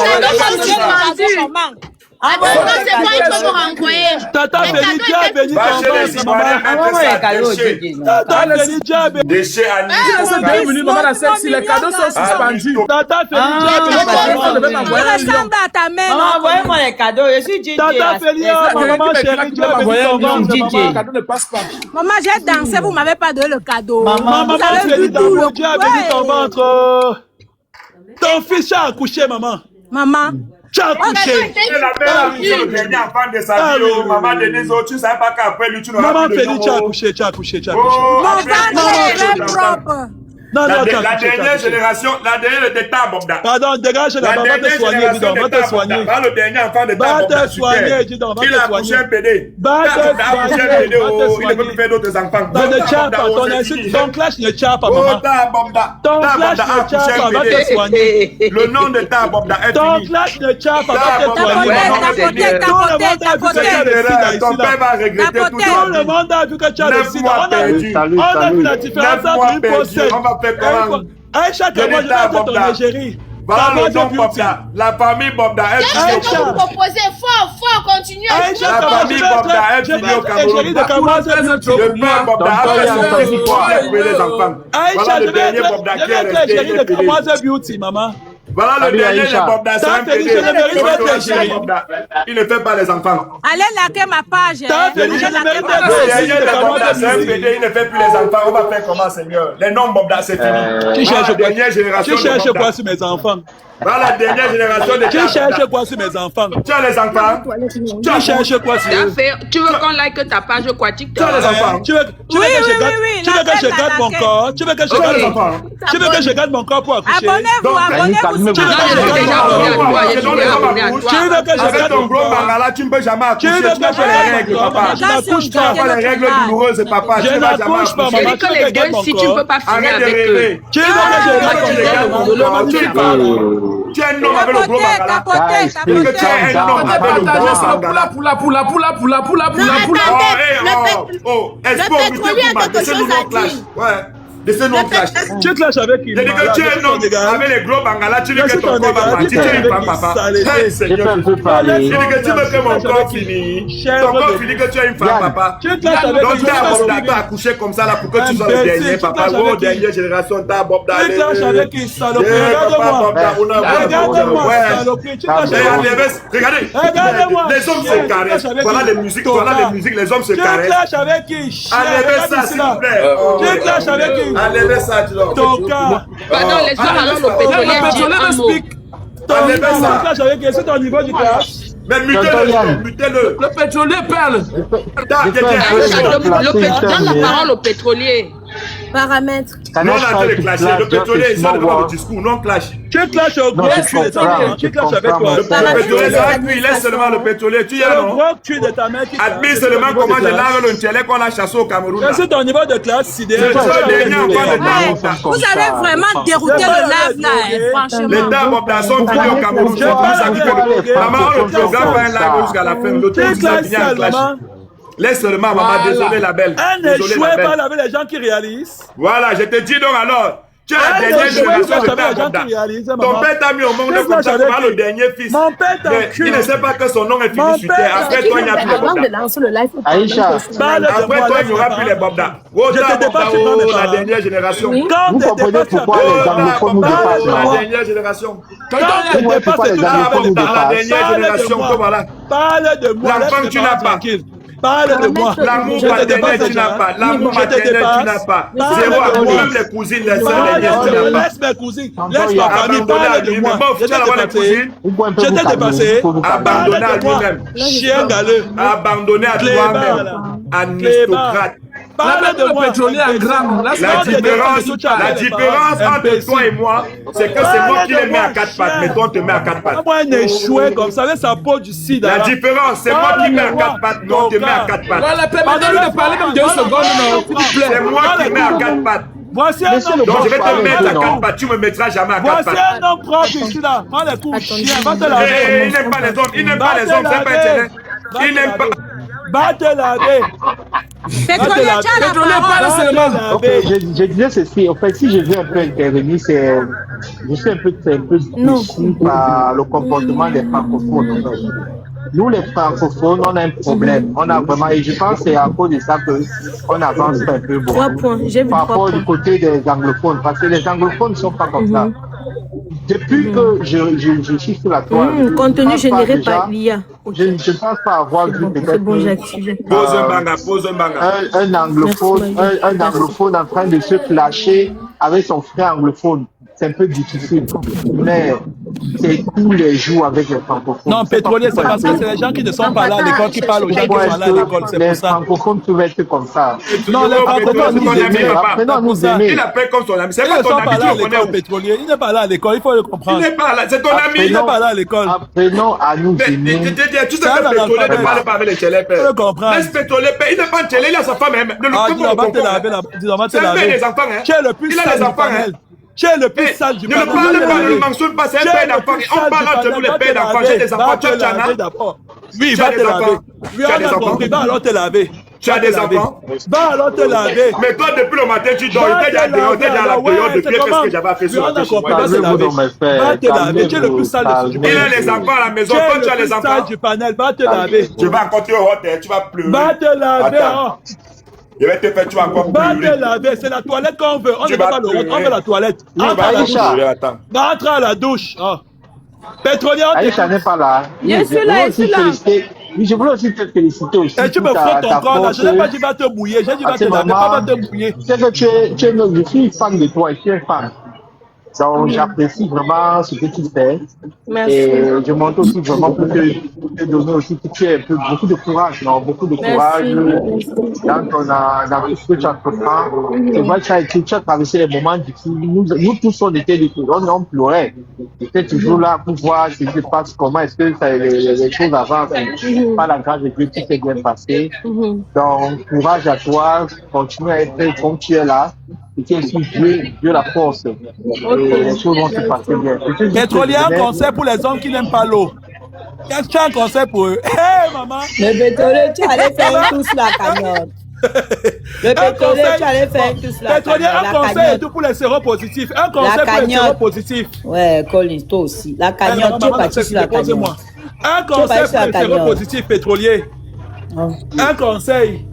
Tata Felicia a béni ton ventre. Déchet à Nice. Les cadeaux sont suspendus. Tata Felicia ressemble à ta mère. Envoyez-moi les cadeaux. Je suis DJ. Tata Felicia, maman chérie, Dieu a béni ton ventre. Le cadeau ne passe pas. Maman, j'ai dansé, vous m'avez pas donné le cadeau. Maman, Vous avez vu tout le Dieu a béni ton ventre. Ton fils a accouché, maman. Maman. Tu as accouché. C'est la belle amie, le dernier enfant de sa vie. Maman Denise, tu ne savais pas qu'après lui, tu n'auras Maman plus de Félix, tu as accouché, tu as accouché, tu as accouché. Mon ventre est propre. Non, La non, tu as accouché. dernière génération, la dernière de ta Bobda. Pardon, dégage là, va te soigner, dis donc, va te soigner. Le dernier enfant de ta Va Bobda. te soigner, dis donc, va Il a te accouché un soigner. PD. Va te soigner, Il ne peut plus faire d'autres enfants. Ça ne tient pas, ton insulte, ton clash ne tient pas, maman. Ton clash ne tient pas, va te soigner. Le nom de ta Bobda est Ton fini. clash ne tient pas, va te soigner. Ton père va regretter tout Tout ça. le monde a vu que tu as le 9 sida. mois perdu. On a vu la différence 9 mois entre une perdu. possède. On va faire comment? Aïcha, moi, je vais être ton égérie. Voilà le nom Bobda. La famille Bobda est finie. Qu'est-ce que vous proposez? Fort, continuez. Aïcha, La famille Bobda est finie au Cameroun. Le père Bobda a fait son petit pour trouver les enfants. Aïcha, Voilà le dernier Bobda qui est resté. égérie de Kawaza Beauty, maman. Voilà le dernier de Bobda. C'est un PD. Il ne fait pas les enfants. Allez liker ma page. Le dernier de Bobda, c'est un PD. Il ne fait plus les enfants. On va faire comment, Seigneur? Les noms Bobda, c'est fini. Tu cherches La dernière génération Tu cherches de Bobda. quoi sur mes enfants? Voilà la dernière génération de Tu cherches quoi sur mes enfants? Tu as les enfants? Tu cherches quoi sur eux? Tu veux qu'on like ta page quoi TikTok? Tu as les enfants? Tu veux que je garde mon corps? Tu veux que je garde mon corps pour accoucher? Abonnez-vous. Tu veux que je ton gros bangala, tu ne peux jamais accoucher. Tu n'as pas les règles, papa. Je n'accouche Tu n'as pas. pas les règles douloureuses, papa. Je Tu vas jamais n'accouche pas, accoucher. maman. Que les gars, si tu ne peux pas finir Arrête de avec eux. rêver. Tu veux que je garde mon corps? Tu es un homme avec le gros bangala. Que tu es un homme avec le gros bangala. Oh, Espo, laissez-nous nos clash. Ouais. Laissez-nous nos clash. Tu clashes avec qui? J'ai dit que tu es un homme avec les gros bangala, tu dis que ton corps va partir, tu es une femme, papa. Hey, Seigneur. J'ai dit que tu veux que mon corps finisse. Ton corps finit que tu es une femme, papa. Tu clashes avec Donc qui? t'as accouché comme ça là pour que tu sois le dernier, papa. Oh, dernière génération, t'as Bob Tu Dalé. clashes avec qui? Saloperie. Regarde-moi. Regarde-moi, saloperie. Tu clashes avec qui? Regardez, Regardez-moi. les hommes se caressent. Voilà les musiques, les hommes se Tu caressent. clashes avec qui? Chien, Enlevez regarde ça, ici, s'il là. vous plaît. Tu clashes avec qui? Enlevez ça, tu vois. Ton cas. Pardon, laisse-moi alors le pétrolier dire un mot. Ton clash avec qui? C'est au niveau du clash. Mais mutez-le. Le pétrolier perle. Donne la parole au pétrolier. Paramètres. Non, on a le clasher. Le pétrolier, ça devant le discours, non clash. Tu clashes au gros cul de ta mère. Tu clashes avec quoi? Le pétrolier, ça appuie, laisse seulement le pétrolier. Tu y C'est as, le non? gros cul de ta mère qui Admire seulement comment je lave le ntélé qu'on a chassé au Cameroun. C'est ton niveau de classe sidéré. C'est le dernier enfant de ta Vous avez vraiment dérouté le live là, franchement. Les dames sont finies au Cameroun. Je pense à qui fait. Maman, on ne programme pas un live jusqu'à la fin. Le temps Tu vous a fini en clash. Laisse seulement, maman, désolé la belle. Un Désolé échoué la belle. parle avec les gens qui réalisent. Voilà, je te dis donc alors. Tu es la dernière génération de ta Bobda. Ton père t'a mis au monde comme ça, tu vas le dernier fils. Mon père t'a Mais il ne sait pas que son nom est fini sur terre. Après toi, il n'y a plus les Avant de Bobda. lancer le live, Aïcha. Après toi, il n'y aura plus les Bobda. Oh, ta Bobda, oh, la dernière génération. Quand Vous comprenez pourquoi les anglophones nous dépassent La là? dernière génération. Quand Vous tu voyez dépasses pourquoi les tout anglophones nous La dépassent? dernière génération, que voilà. Parle de moi. L'enfant laisse que tu mes n'as parents pas. tranquilles. Parle de moi. L'amour Je te paternel, dépasse tu n'as déjà. pas. L'amour Je te maternel, tu dépasse. n'as pas. Parle Zéro de amour, moi. même les cousines, les soeurs, Parle les nièces, tu de moi. n'as pas. Laisse mes cousines. Laisse ma famille. Abandonné à Parle de lui-même. moi. Bon, Je tu as t'ai la les dépassé. cousines. Je t'ai dépassé. Abandonné à Parle de moi. lui-même. Chien galeux. Abandonné à toi-même. Aristocrate. Parle de moi. Le pétrolier en gramme. La différence entre toi et moi, c'est que c'est moi qui les mets à quatre pattes, mais toi on te met à quatre pattes. Moi, un échoué comme ça, avec sa peau du sida. La différence, c'est moi qui mets à quatre pattes, toi on te met à quatre pattes. Voilà, permettez-lui de parler comme 2 secondes, non, s'il vous plaît. C'est moi qui mets à quatre pattes. Voici un homme. Donc je vais te mettre à quatre pattes, tu me mettras jamais à quatre Voici pattes. un homme propre ici là. Prends les coups. Chien, va te Eh, laver. il n'aime pas les hommes, il n'aime pas les hommes, c'est pas intérêt. Il n'aime pas. Va te laver. Pétrolier, tu as la Pétrolier, parle parole. seulement. Ok, je disais ceci. En fait, si je veux un peu intervenir, je suis un peu déçu par le comportement des francophones. En fait. Nous, les francophones, on a un problème. On a vraiment, et je pense que c'est à cause de ça qu'on avance un peu beaucoup. 3 points. J'ai vu Par 3 rapport points. du côté des anglophones, parce que les anglophones ne sont pas comme ça. Depuis que je suis sur la toile, Contenu généré par l'IA. je ne pense pas avoir vu C'est peut-être bon, j'ai activé. Pose un banga. un anglophone, un anglophone en train de se clasher avec son frère anglophone. C'est un peu difficile. Mais c'est tous les jours avec les francophones. Non, pétrolier, c'est parce que c'est les gens qui ne sont pas là à l'école qui parlent aux gens qui sont là à l'école, c'est les pour ça. francophones peuvent être comme ça. Non, les francophones nous aiment. Apprenons à nous aimer. Il appelle comme son ami. C'est Ils pas ne ton sont ami, pas là à tu le connais. l'école, pétrolier. Il n'est pas là à l'école, il faut le Il comprendre. n'est pas là, c'est ton ami. Il n'est pas là à l'école. Apprenons à nous aimer. Tu sais que Pétrolier ne parle pas avec les Tchélé. Il faut le comprendre. Laisse Pétrolier, il n'est pas Tchélé, il a sa femme. Ne le Ah, fais dis, pas on va te le laver là. Dis, on va te C'est un père laver. des enfants, hein. Tu es le plus Il a sale des du enfants, hein. panel. Tu es le plus Eh, sale du ne panel. me parle pas, ne laver. le mentionne pas, c'est Tu un es père le d'enfants. plus On sale parle du entre nous, panel. les pères d'enfants. J'ai des enfants, tu as Tchana. d'abord. Oui, Tu as va des te laver. enfants. Oui, Tu as on des a enfants. compris. Va alors te laver. Tu as des enfants. Va alors te laver. Mais toi, depuis le matin, tu dors. Va T'es déjà te laver, à la période de c'est pied, qu'est-ce comment? que j'avais fait Oui, sur on la a tête. compris. Va te Calmez-vous laver. donc, mes frères. Va te laver. Tu es le plus sale du Il a panel. les enfants à la maison. Tu es Toi, tu as le les plus sale enfants. du panel. Va te laver. Tu vas encore te roter, tu vas pleurer. Va te laver. Attends. Je vais te faire, tu vas encore Va te pleurer. laver. C'est la toilette qu'on veut. On Tu ne veut vas pas le pleurer. on veut la toilette. Entre à la douche. Aïcha. Attends. Va entrer à la douche. Ah. Pétrolier, on Aïcha n'est pas là. Je suis là, voulais je suis aussi là. féliciter- Oui, je voulais aussi te féliciter aussi. Et tu me pour frottes ton corps là. force. Je n'ai pas dit va te mouiller. J'ai dit va À te ce laver. moment, Pas va te mouiller. c'est que je suis fan de toi et tu es fan. Donc, j'apprécie vraiment ce que tu fais. Merci. Et je monte aussi vraiment pour te donner aussi que tu aies un peu, beaucoup de courage, non? Beaucoup de courage dans tout ce que tu entreprends. C'est vrai que tu as traversé les moments difficiles. Nous tous, on était on pleurait. J'étais toujours là pour voir ce qui se passe, comment est-ce que les choses avancent. Par la grâce de Dieu, tout s'est bien passé. Donc, courage à toi. Continue à être comme tu es là. Et tu es aussi Dieu la force. Et les choses vont se passer bien. Pétrolier, un conseil pour les hommes qui n'aiment pas l'eau. Qu'est-ce que tu as un conseil pour eux? Hé, maman! Le pétrolier, tu allais faire tous la cagnotte. Le Un pétrolier, conseil, tu allais faire tous la pétrolier, cagnotte. un La conseil et cagnotte. tout pour les séropositifs. Un conseil pour les cagnotte. séropositifs. Ouais, Colin, toi aussi. La cagnotte, tu es parti sur la Posez-moi. cagnotte. Un conseil parti sur pour la les cagnotte. séropositifs pétroliers. Oh. Un conseil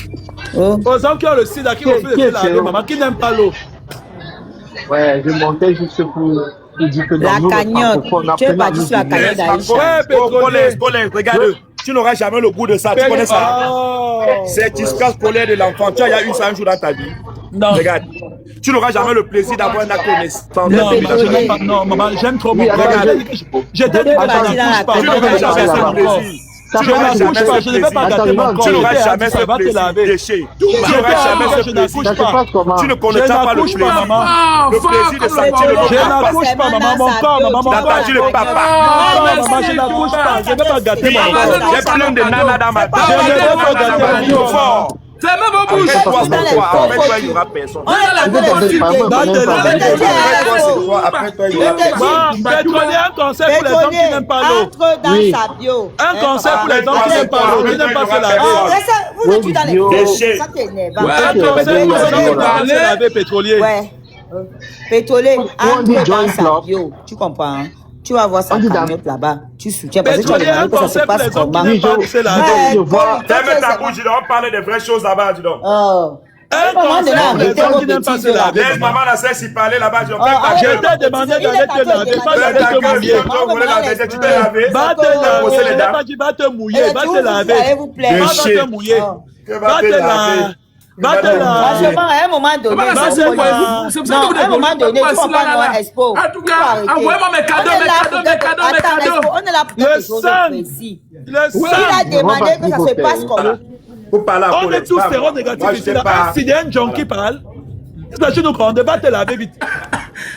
Oh. aux hommes qui ont le sida, qui refusent de Qui se est laver, séro? maman, qui n'aiment pas l'eau. Ouais, je montais juste pour dire que dans La nous, les cagnotte. francophones, Tu es apprenons à parti nous sur la aimer. cagnotte d'Aïcha. Ouais, pétrolier. Colin, regarde, tu n'auras jamais le goût de ça, tu connais ça. Oh. C'est discours scolaire de l'enfant. Tu as eu ça un jour dans ta vie. Non. Regarde, tu n'auras jamais le plaisir d'avoir un acte de naissance. Non, maman, je n'aime pas. Non, maman, j'aime trop mon Oui, corps. regarde. J'étais dit que je parti dans la n'accouche pas. Tu Je n'auras n'aurai jamais jamais ce mon corps. plaisir. Je Tu n'auras n'accouche jamais pas, ce je ne vais pas plaisir. gâter mon corps. Tu n'auras J'étais jamais dit, ce ça va te plaisir. laver. Déchet. Tu n'auras J'étais jamais dit, ce je plaisir. n'accouche Ça se pas. passe comment? Tu ne Je connais pas le n'accouche pas, plaisir. maman. Le plaisir de sentir le Je n'accouche pas, maman. Mon corps, maman, mon T'as corps. entendu le papa. Non, maman, je n'accouche pas. Je ne vais pas gâter mon corps. J'ai plein de nanas dans ma tête. Je ne vais pas gâter mon corps. Fort. Fermez vos bouches. Après toi, c'est toi. Après toi, il n'y aura personne. On est là Vous pour êtes les pas moi, Va te je connais pas. laver. Après toi, c'est toi. Après toi, il y aura personne. Bon, pétrolier, un conseil pour les hommes qui n'aiment pas l'eau. entre dans Oui. sa bio. Un conseil pour les hommes qui n'aiment pas l'eau, qui n'aiment pas se laver. Vous êtes dans les Bio. Déchet. Ça t'énerve. Ouais, Un conseil pour les hommes qui n'aiment pas se laver, pétrolier. Ouais. Pétrolier, On dit entre join dans sa club. bio. Tu comprends? Hein? Tu vas voir sa On dit dans- cagnotte là-bas. Tu soutiens parce que tu as Pétrolier, un demandé que ça se conseil pour passe les hommes qui comment. n'aiment pas se laver. Je vois. Ferme ta bouche, dis donc. On parle des vraies choses là-bas, dis donc. Oh. Un conseil pour les hommes qui n'aiment pas se laver. Laisse maman la cesse y parler là-bas, dis donc. Je t'ai demandé d'aller te laver, pas d'aller te mouiller. Tu t'es lavé. Va te laver, je n'ai pas dit va te mouiller, va te laver. Allez vous plaît. Va te mouiller. Va te laver. Va te laver. Franchement, à un moment donné, Voilà, Bah, c'est c'est pour quoi? vous. C'est pour ça que non, vous à un moment développez donné, pas tu cela, comprends là, pas là. Expo. En tout cas, envoyez-moi mes cadeaux, mes cadeaux, mes cadeaux, mes cadeaux. On est là pour Le quelque chose de sang. précis. Le Il a sang. demandé que ça se passe comme... Pour parler à On Paul, est tous pas moi. séronégatifs Moi, je ici. sais Là, pas. si un junkie parle, c'est nous qu'on va te laver vite.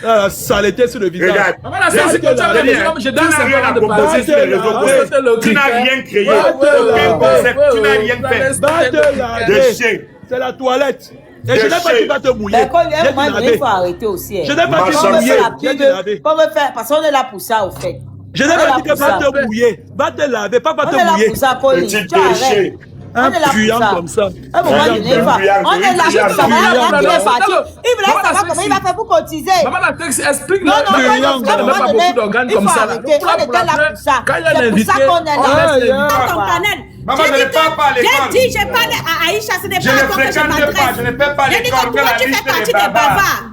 La saleté sur le visage. Regarde, Voilà, c'est ce que tu as dit. Je tu donne n'as rien à simplement de proposer parler. sur les réseaux sociaux. Tu n'as rien créé. Aucun concept. Tu n'as rien fait. Va te De laver. chien. C'est la toilette. Et je n'ai pas dit va te mouiller. Mais quand il y a un J'ai moment dit donné, il faut laver. arrêter aussi. Je n'ai pas dit Ma On veut mouiller. faire la J'ai pub, dit laver. qu'on veut faire, parce qu'on est là pour ça, au fait. Je n'ai On est pas là dit que pour va ça. te mouiller. Va te laver, pas va On te est là mouiller. pour ça, Pauline. Petit Tu arrêtes. déchet. Un puant comme ça. À un moment donné, on est là pour savoir comment il est parti. Il voulait savoir comment il va faire pour cotiser. Maman, la texte explique. Non, il faut arrêter. On était là pour ça. C'est pour ça qu'on est là. Maman, je ne parle pas à l'école. J'ai dit, j'ai parlé à Aïcha, ce n'est Je pas ne à toi que je fréquente pas, m'adresse. je ne fais pas J'ai dit l'école. que toi, tu fais partie des bavards.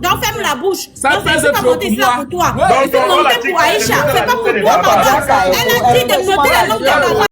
Donc, ferme la bouche. Ça Donc, fait c'est pas trop monter pour ça moi. pour toi. Ouais, C'est monter pour Aïcha. C'est pas pour toi, madame. Elle a dit de monter la langue de la